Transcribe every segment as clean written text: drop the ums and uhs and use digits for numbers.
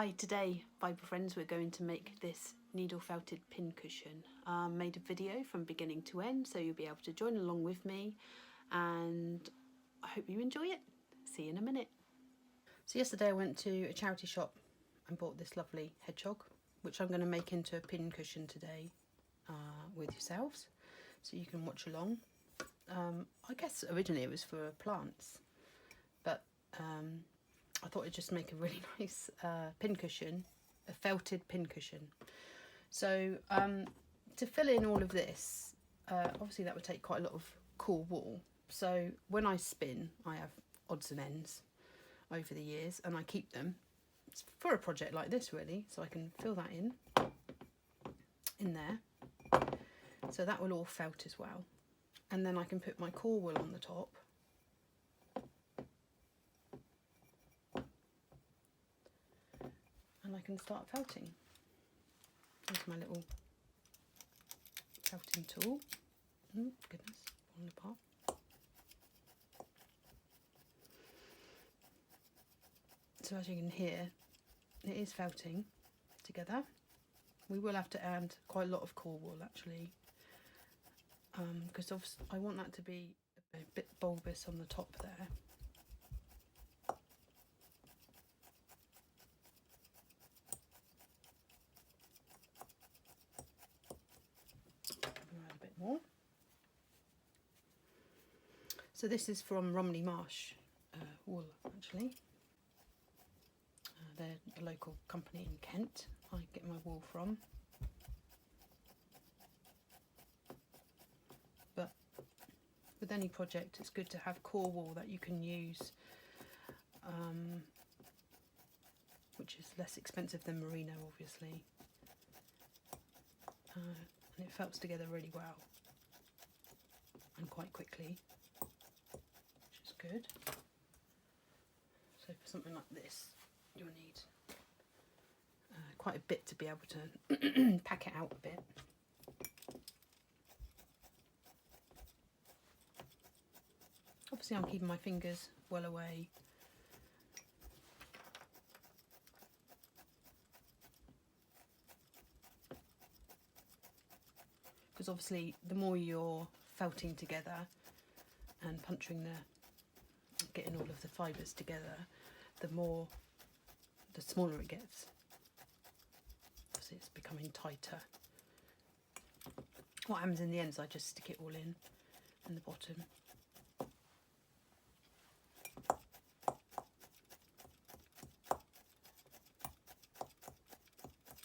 Hi, today, Fibre Friends, we're going to make this needle felted pin cushion. Made a video from beginning to end, so you'll be able to join along with me, and I hope you enjoy it. See you in a minute. So yesterday I went to a charity shop and bought this lovely hedgehog, which I'm going to make into a pin cushion today with yourselves, so you can watch along. I guess originally it was for plants, but I thought I'd just make a really nice pin cushion, a felted pin cushion. So to fill in all of this, obviously that would take quite a lot of cool wool. So when I spin, I have odds and ends over the years, and I keep them. It's for a project like this really, so I can fill that in there. So that will all felt as well. And then I can put my core wool on the top. And I can start felting. Here's my little felting tool. Oh, goodness, falling apart. So as you can hear, it is felting together. We will have to add quite a lot of core wool actually, because obviously I want that to be a bit bulbous on the top there. Add a bit more. So this is from Romney Marsh wool actually. They're a local company in Kent I get my wool from. But with any project it's good to have core wool that you can use, which is less expensive than merino obviously, and it felts together really well and quite quickly, which is good. So for something like this you'll need quite a bit to be able to pack it out a bit. Obviously I'm keeping my fingers well away. Because obviously the more you're felting together and puncturing getting all of the fibres together, the smaller it gets. Obviously it's becoming tighter. What happens in the end is I just stick it all in the bottom.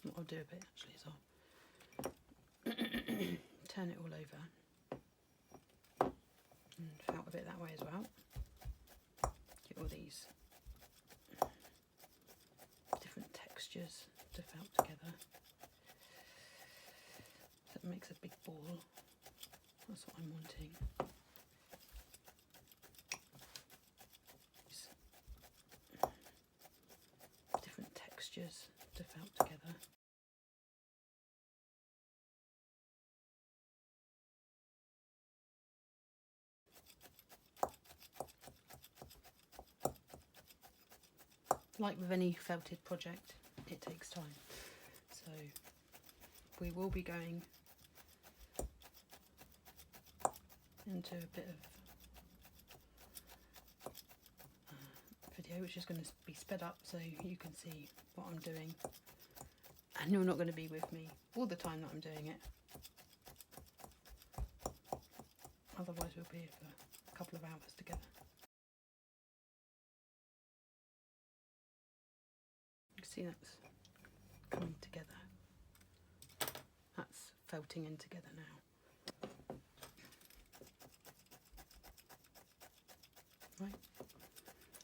What I'll do a bit actually is I'll turn it all over and felt a bit that way as well. Get all these different textures to felt together. So it makes a big ball. That's what I'm wanting. Different textures to felt together. Like with any felted project, it takes time. So we will be going into a bit of video which is going to be sped up so you can see what I'm doing, and you're not going to be with me all the time that I'm doing it, otherwise we'll be here for a couple of hours together. You can see that's coming together, that's felting in together now. Right,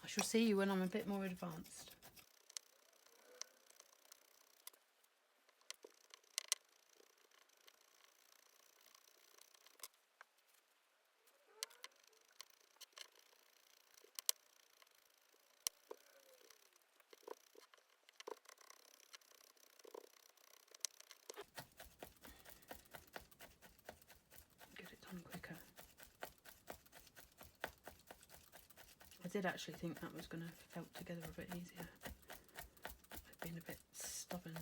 I shall see you when I'm a bit more advanced. Get it done quicker. I did actually think that was going to felt together a bit easier. I've been getting a bit stubborn,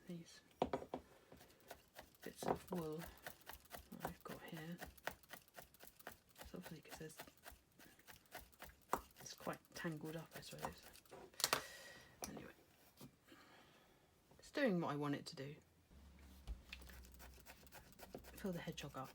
these bits of wool that I've got here. It's obviously because it's quite tangled up, I suppose. Anyway, it's doing what I want it to do. Fill the hedgehog up.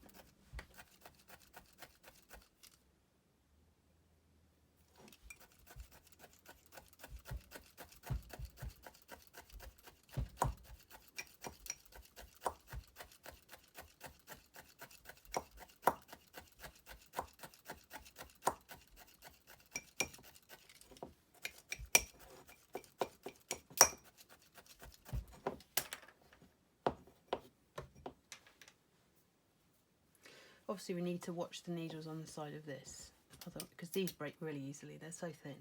Obviously we need to watch the needles on the side of this, because these break really easily, they're so thin.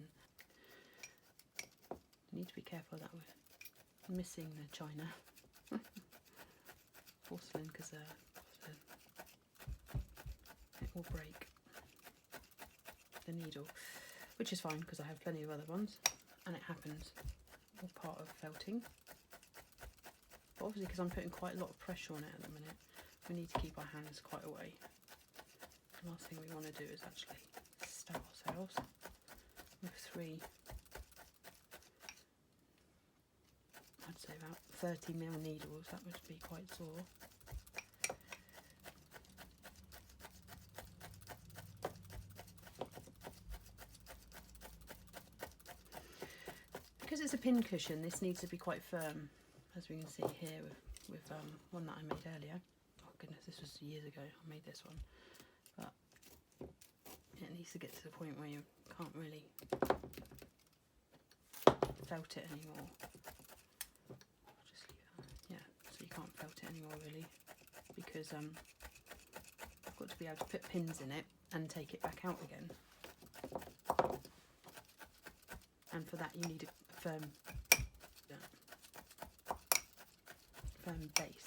You need to be careful that we're missing the china. Porcelain, because it will break the needle, which is fine because I have plenty of other ones and it happens, all part of felting. But obviously because I'm putting quite a lot of pressure on it at the minute, we need to keep our hands quite away. The last thing we want to do is actually stab ourselves with 3, I'd say about 30mm needles. That would be quite sore. Because it's a pin cushion, this needs to be quite firm, as we can see here with one that I made earlier. Oh goodness, this was years ago I made this one. But it needs to get to the point where you can't really felt it anymore. I'll just leave that. Yeah, so you can't felt it anymore really, because I've got to be able to put pins in it and take it back out again. And for that you need a firm base.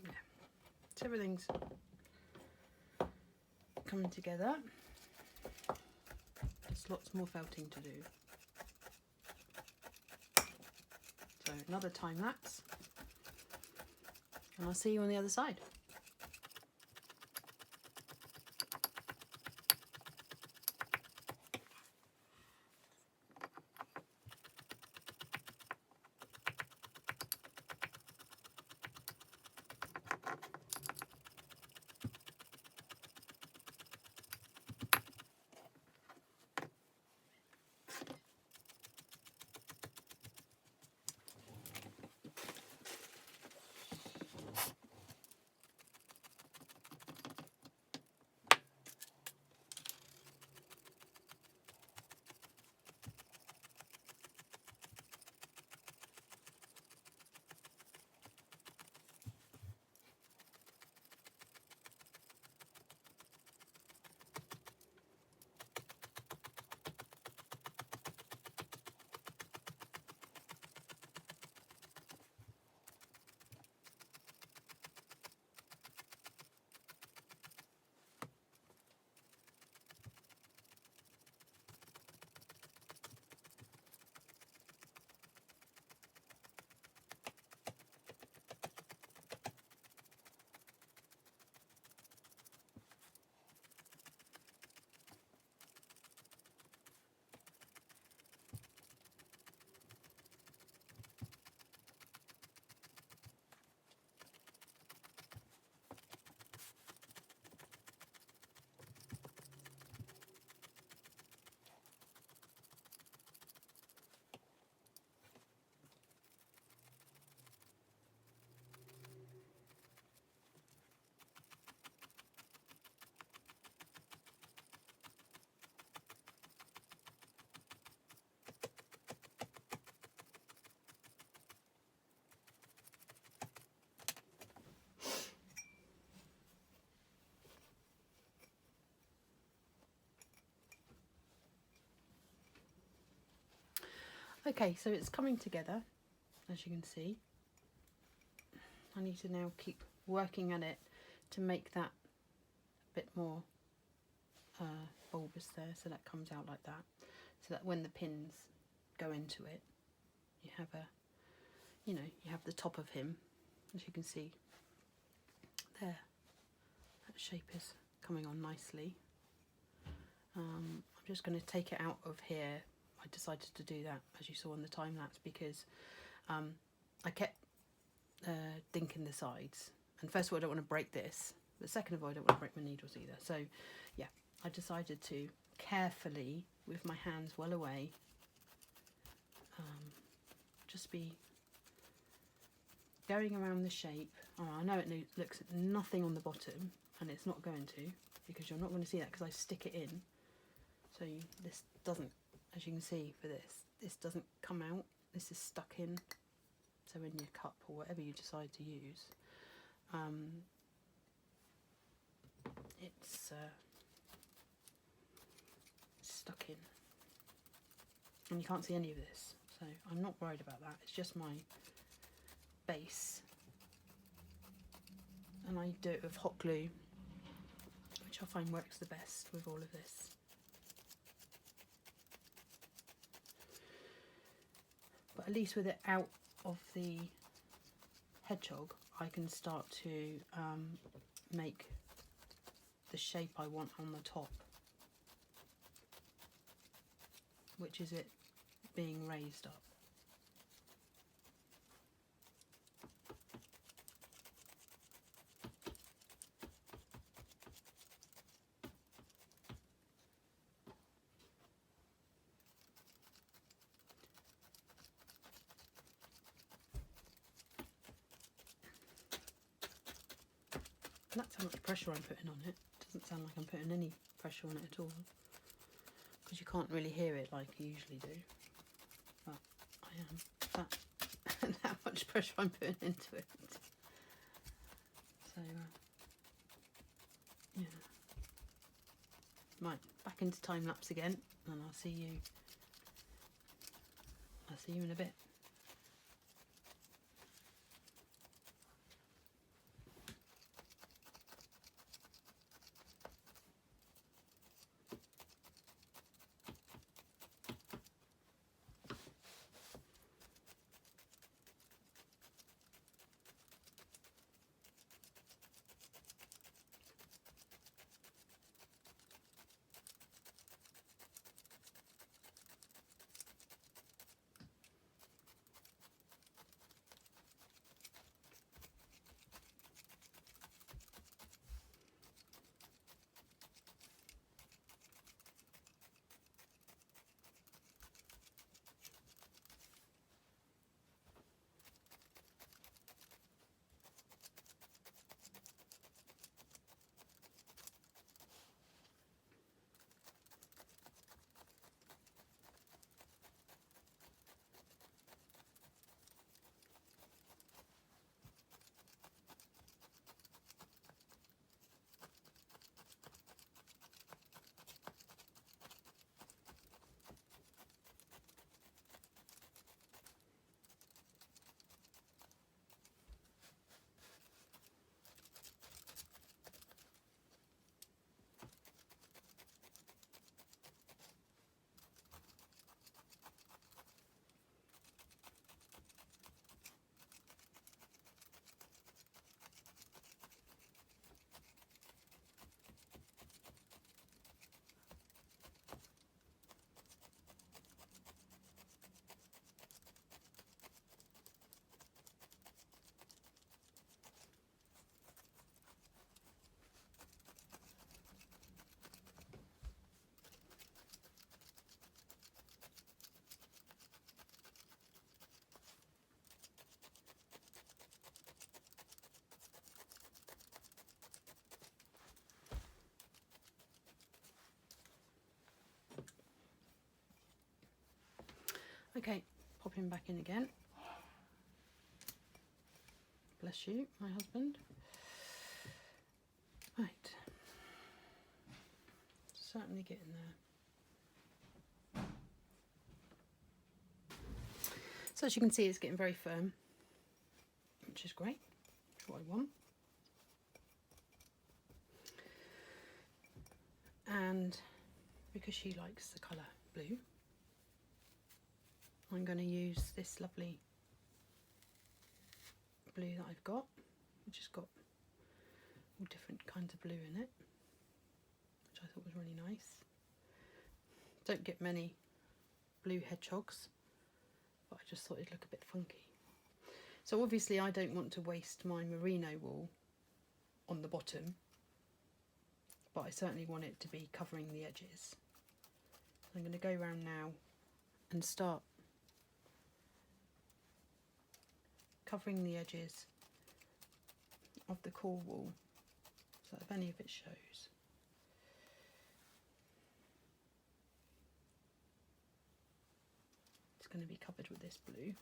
Yeah, so everything's coming together. There's lots more felting to do. So another time lapse, and I'll see you on the other side. Okay, so it's coming together, as you can see. I need to now keep working at it to make that a bit more bulbous there, so that comes out like that, so that when the pins go into it, you have a, you know, you have the top of him, as you can see there. That shape is coming on nicely. I'm just going to take it out of here. I decided to do that, as you saw in the time lapse, because I kept dinking the sides, and first of all I don't want to break this, but second of all I don't want to break my needles either. So yeah, I decided to carefully, with my hands well away, just be going around the shape. Oh, I know it looks nothing on the bottom, and it's not going to, because you're not going to see that because I stick it in. So this doesn't, as you can see for this doesn't come out. This is stuck in. So in your cup or whatever you decide to use, it's stuck in, and you can't see any of this. So I'm not worried about that. It's just my base, and I do it with hot glue, which I find works the best with all of this. But at least with it out of the hedgehog, I can start to make the shape I want on the top, which is it being raised up. And that's how much pressure I'm putting on it. Doesn't sound like I'm putting any pressure on it at all, because you can't really hear it like you usually do. But I am. That much pressure I'm putting into it. So yeah. Right, back into time lapse again, and I'll see you in a bit. Okay, popping back in again. Bless you, my husband. Right. Certainly getting there. So as you can see, it's getting very firm, which is great. That's what I want. And because she likes the colour blue, I'm going to use this lovely blue that I've got, which has got all different kinds of blue in it, which I thought was really nice. Don't get many blue hedgehogs, but I just thought it'd look a bit funky. So obviously I don't want to waste my merino wool on the bottom, but I certainly want it to be covering the edges. So I'm going to go around now and start covering the edges of the core wool, so that if any of it shows. It's going to be covered with this blue.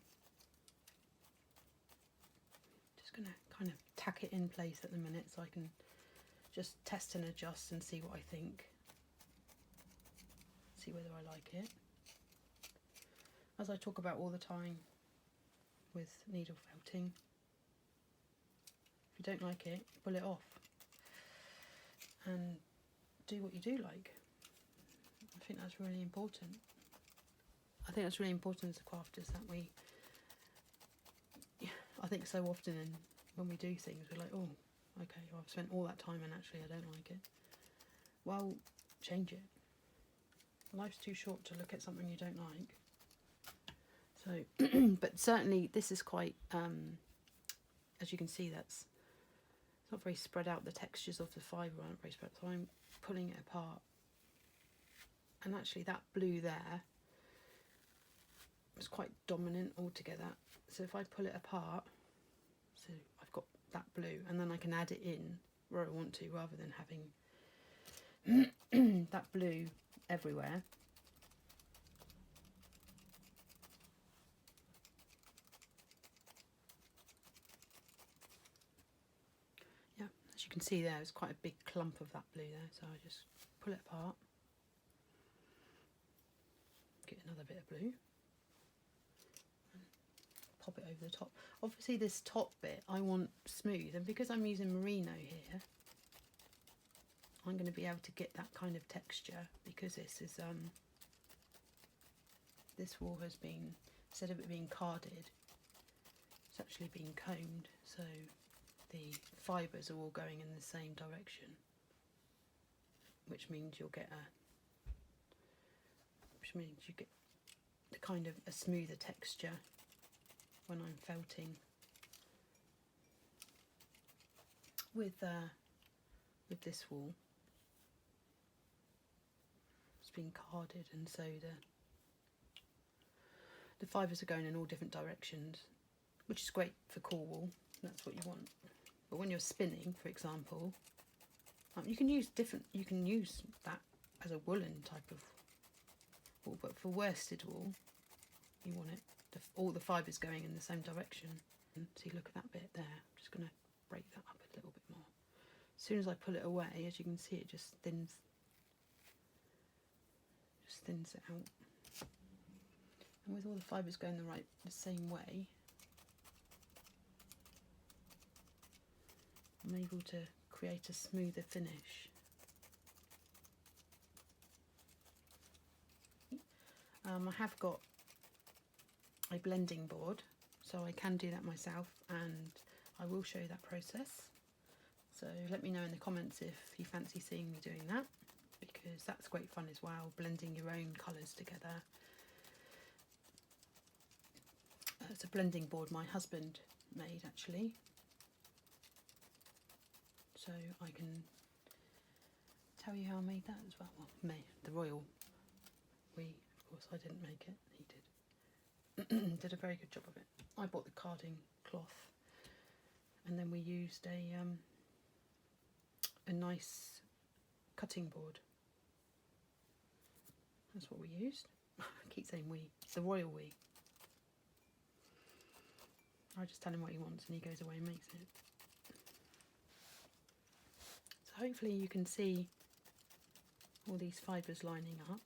Just going to kind of tack it in place at the minute so I can just test and adjust and see what I think. See whether I like it. As I talk about all the time with needle felting, if you don't like it, pull it off and do what you do like. I think that's really important. I think that's really important as crafters, that we, I think so often when we do things, we're like, oh, okay, well, I've spent all that time and actually I don't like it. Well, change it. Life's too short to look at something you don't like. So, but certainly this is quite, as you can see, it's not very spread out. The textures of the fibre aren't very spread, so I'm pulling it apart. And actually that blue there was quite dominant altogether. So if I pull it apart, so I've got that blue, and then I can add it in where I want to, rather than having that blue everywhere. Yeah, as you can see there's quite a big clump of that blue there, so I just pull it apart, get another bit of blue, and pop it over the top. Obviously this top bit I want smooth, and because I'm using merino here, I'm going to be able to get that kind of texture, because this is this wool has been, instead of it being carded, it's actually been combed, so the fibres are all going in the same direction, which means you get the kind of a smoother texture when I'm felting with this wool. It's been carded, and so the fibres are going in all different directions, which is great for core wool. That's what you want. But when you're spinning, for example, you can use that as a woolen type of wool, but for worsted wool, you want it all the fibres going in the same direction. See, look at that bit there. I'm just going to break that up a little bit more. As soon as I pull it away, as you can see, it just thins it out. And with all the fibres going the same way, I'm able to create a smoother finish. I have got a blending board, so I can do that myself, and I will show you that process. So let me know in the comments if you fancy seeing me doing that, because that's great fun as well, blending your own colours together. It's a blending board my husband made, actually, so I can tell you how I made that as well. Well, the royal we, of course, I didn't make it, he did. Did a very good job of it. I bought the carding cloth, and then we used a nice cutting board. That's what we used. I keep saying we, the royal we. I just tell him what he wants and he goes away and makes it. So hopefully you can see all these fibres lining up.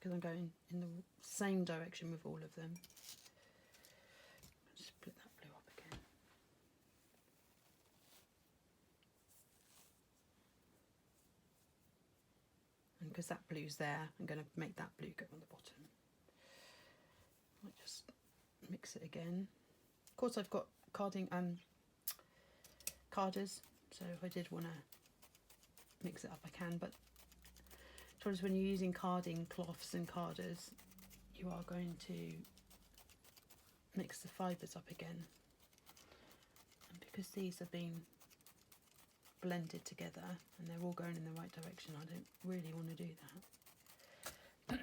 because I'm going in the same direction with all of them. Split that blue up again. And because that blue's there, I'm going to make that blue go on the bottom. I might just mix it again. Of course, I've got carders, so if I did want to mix it up, I can. But the trouble is, when you're using carding cloths and carders, you are going to mix the fibres up again. And because these are being blended together and they're all going in the right direction, I don't really want to do that.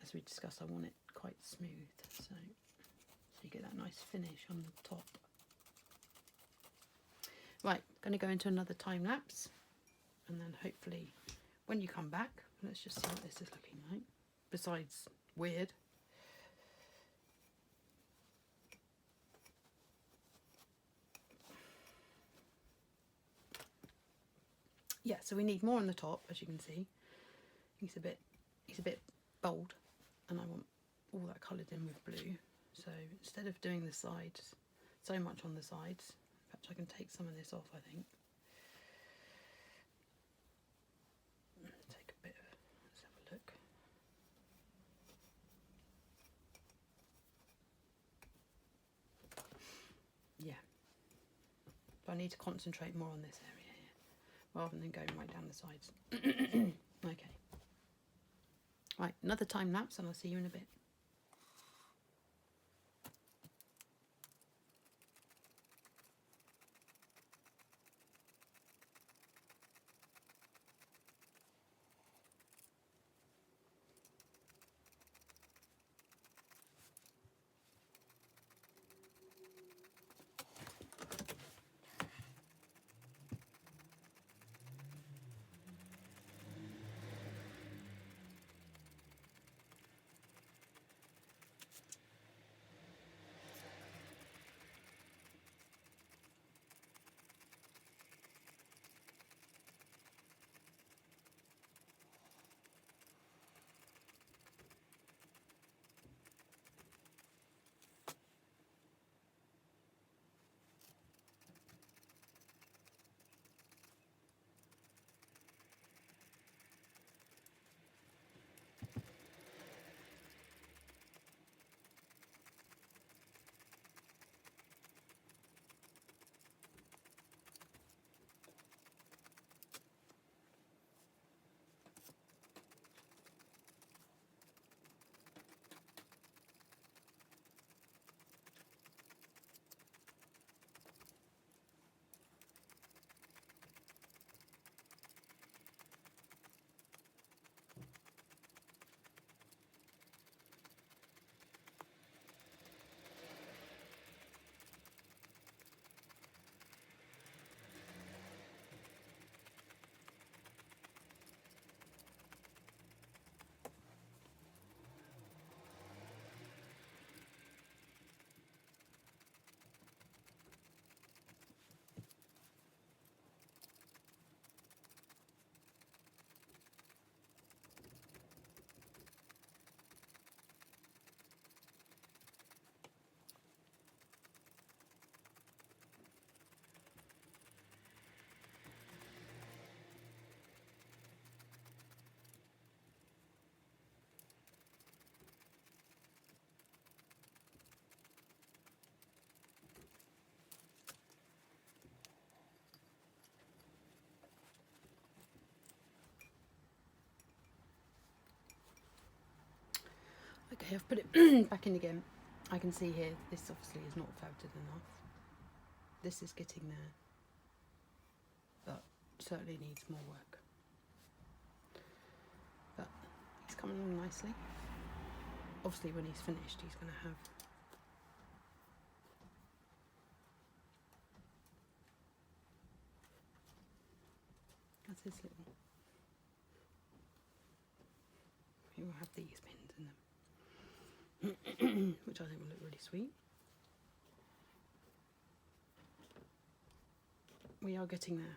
As we discussed, I want it quite smooth, so you get that nice finish on the top. Right, going to go into another time lapse, and then hopefully when you come back, let's just see what this is looking like, besides weird. Yeah, so we need more on the top, as you can see. He's a bit bold, and I want all that coloured in with blue. So instead of doing the sides, so much on the sides, in fact I can take some of this off, I think. Take a bit of, let's have a look. Yeah. But I need to concentrate more on this area here, rather than going right down the sides. Okay. Right, another time lapse, and I'll see you in a bit. Okay, I've put it back in again. I can see here, this obviously is not felted enough. This is getting there, but certainly needs more work. But he's coming along nicely. Obviously when he's finished, he's going to have that's his little, he will have these pins in them. Which I think will look really sweet. We are getting there.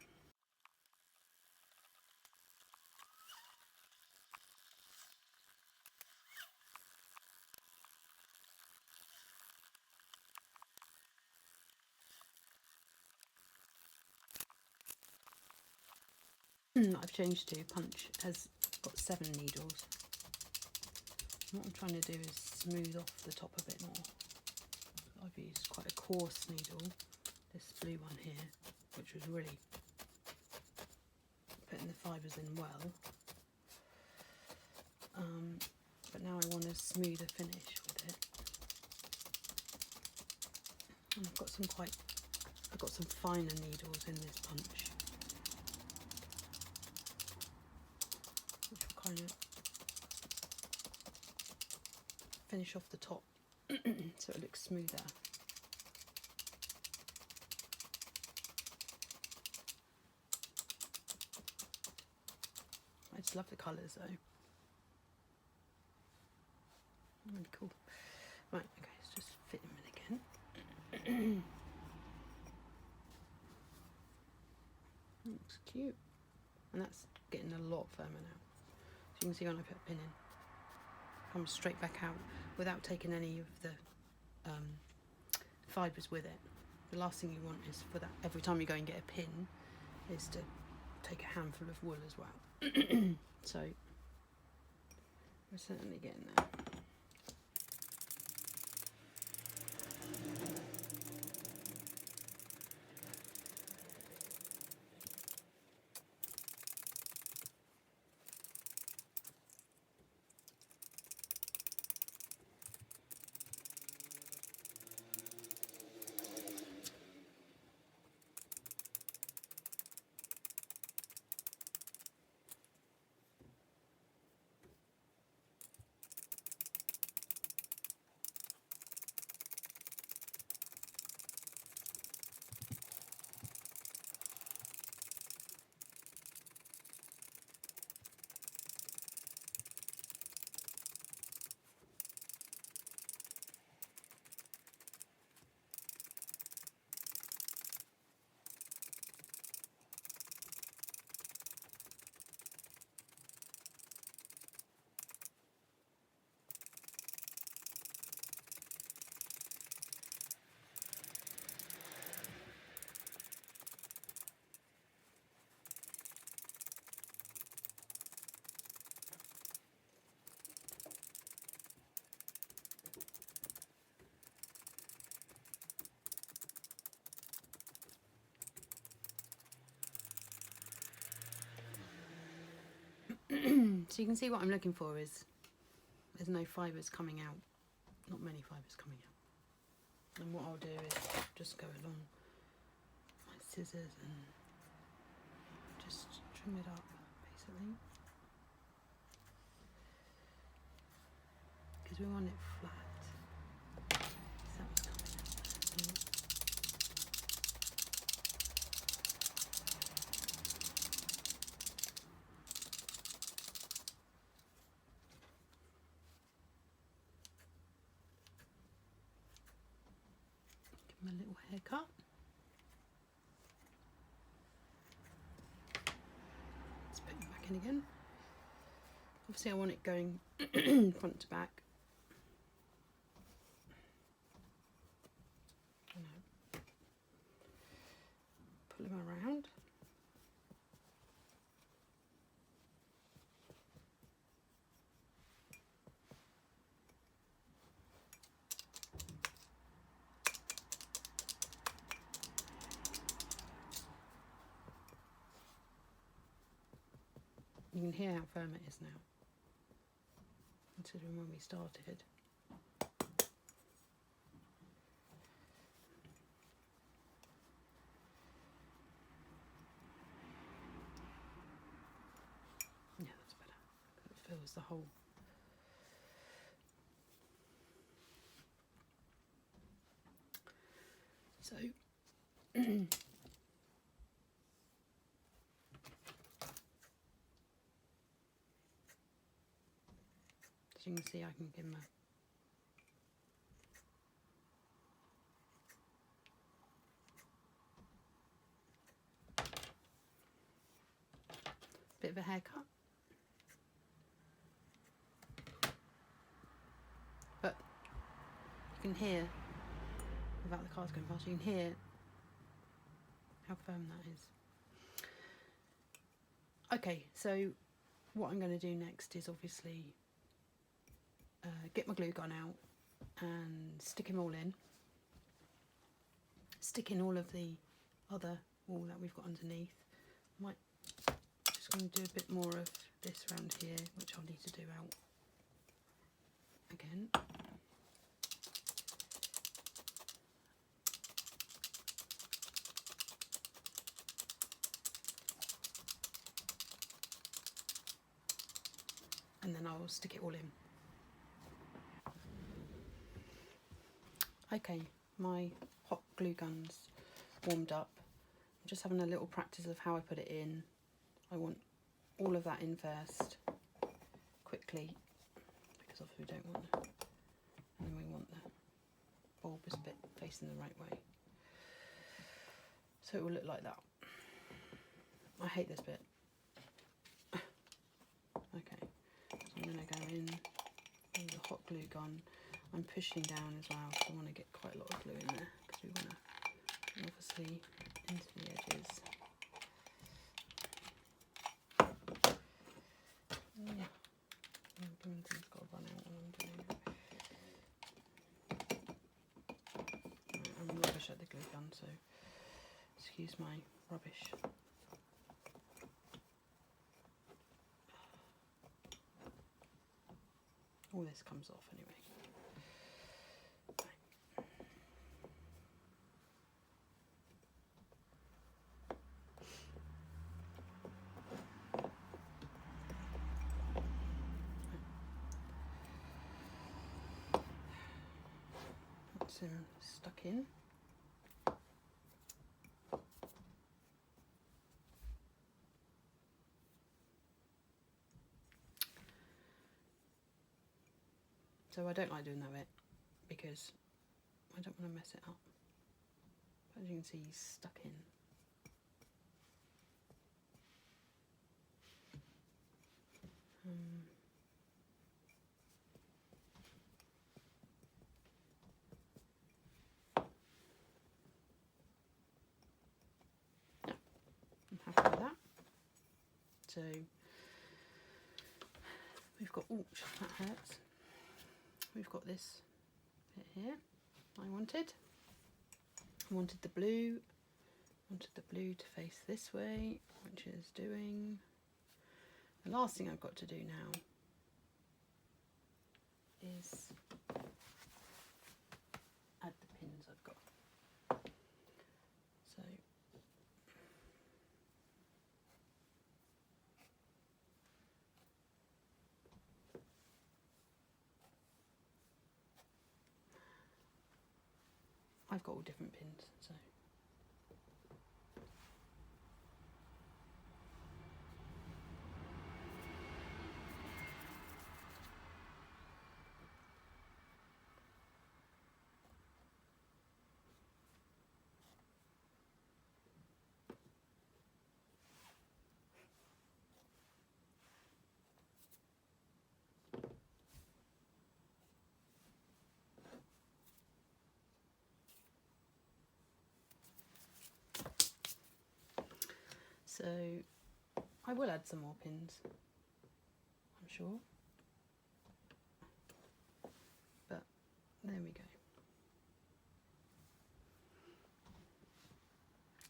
I've changed to punch has got 7 needles. What I'm trying to do is smooth off the top a bit more. I've used quite a coarse needle, this blue one here, which was really putting the fibres in well. But now I want a smoother finish with it. And I've got some finer needles in this punch, which will kind of finish off the top so it looks smoother. I just love the colours though. Really cool. Right, okay, let's just fit them in again. Looks cute. And that's getting a lot firmer now. So you can see when I put a pin in, it comes straight back out without taking any of the fibres with it. The last thing you want is for that, every time you go and get a pin, is to take a handful of wool as well. So we're certainly getting there. So you can see what I'm looking for is there's no fibres coming out, not many fibres coming out. And what I'll do is just go along my scissors and just trim it up basically, because we want it flat. So that was coming out there. Give him a little haircut. Let's put him back in again. Obviously I want it going front to back. Pull him around. You can hear how firm it is now, considering when we started. Yeah, that's better. It fills the hole. So as you can see, I can give him a bit of a haircut, but you can hear, without the cars going past, you can hear how firm that is. Okay, so what I'm going to do next is obviously get my glue gun out and stick them all in. Stick in all of the other wool that we've got underneath. Might just going to do a bit more of this around here, which I'll need to do out again. And then I'll stick it all in. Okay, my hot glue gun's warmed up. I'm just having a little practice of how I put it in. I want all of that in first, quickly, because obviously we don't want that. And then we want the bulbous bit facing the right way. So it will look like that. I hate this bit. Okay, so I'm going to go in with the hot glue gun. I'm pushing down as well, so I want to get quite a lot of glue in there, because we want to, obviously, into the edges. Yeah, everything's got to run out when I'm doing it. Right, I'm rubbish at the glue gun, so excuse my rubbish. All this comes off anyway. That's him stuck in. So I don't like doing that bit because I don't want to mess it up. But as you can see, he's stuck in. I'm happy with that. So we've got, ooh, that hurts. We've got this bit here I wanted. I wanted the blue to face this way, which is doing. The last thing I've got to do now is add the pins I've got. So I've got all different pins, so I will add some more pins, I'm sure. But there we go.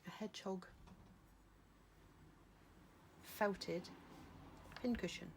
A Hedgehog felted pin cushion.